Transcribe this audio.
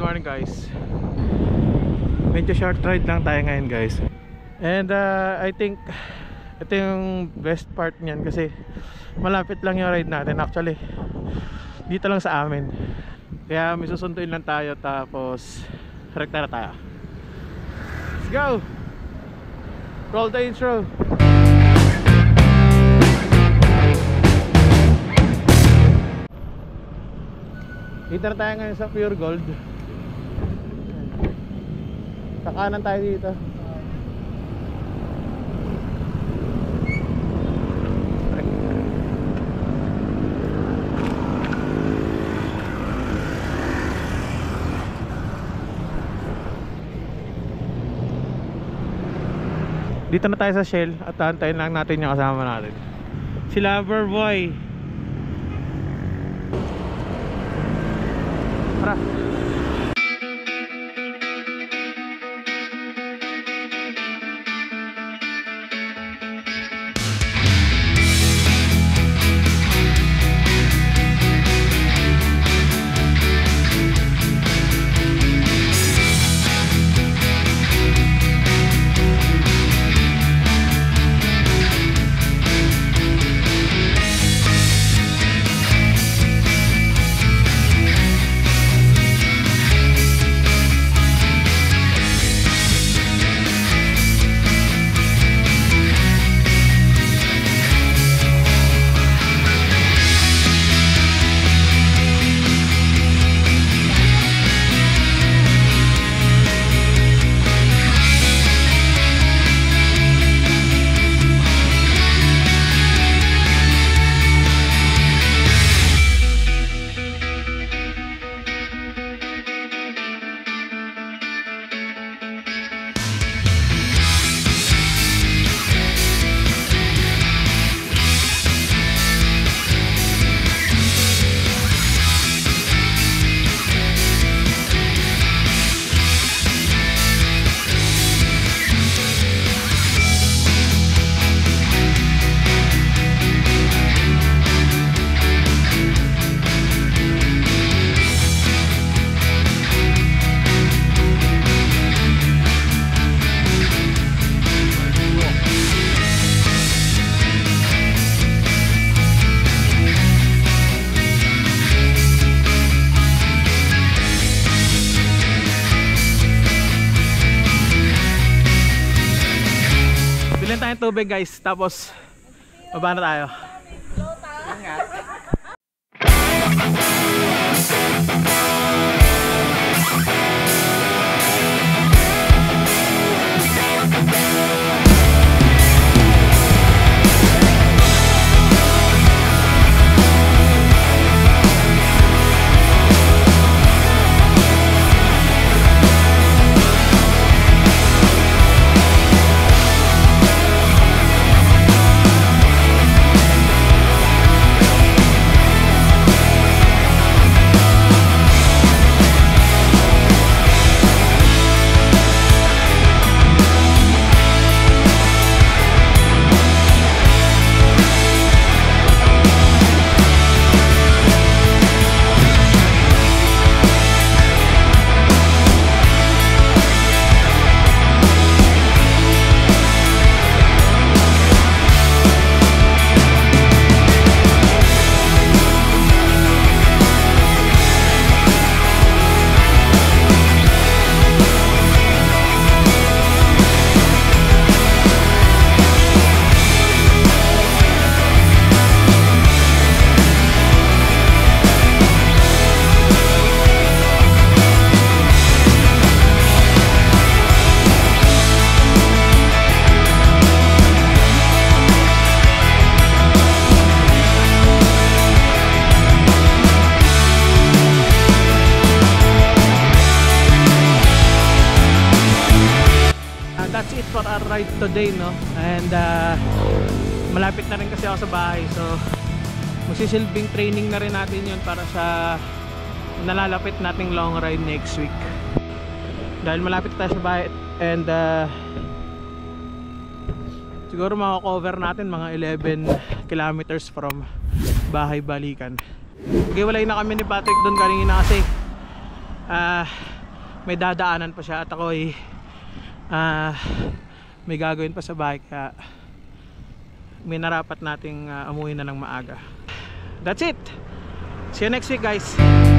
good morning guys. Medyo short ride lang tayo ngayon guys. And I think ito yung best part niyan kasi malapit lang yung ride natin. Actually dito lang sa amin. Kaya may susunduin lang tayo tapos rekta na tayo. Let's go! Roll the intro. Dito na tayo ngayon sa Pure Gold. Sa kanan tayo dito. Dito na tayo sa Shell at antayin lang natin yung kasama natin, si Loverboy. Tara. Bilhin tayong tubig guys, tapos baba na tayo. That's it for our ride today, no? And malapit na rin kasi ako sa bahay, so magsisilbing training na rin natin yun para sa nalalapit nating long ride next week. Dahil malapit tayo sa bahay and siguro makakover natin mga 11 kilometers from bahay balikan. Okay, walay na kami ni Patrick doon kanina kasi may dadaanan pa siya at ako ay may gagawin pa sa bahay, kaya may narapat nating umuwi na ng maaga. That's it. See you next week, guys.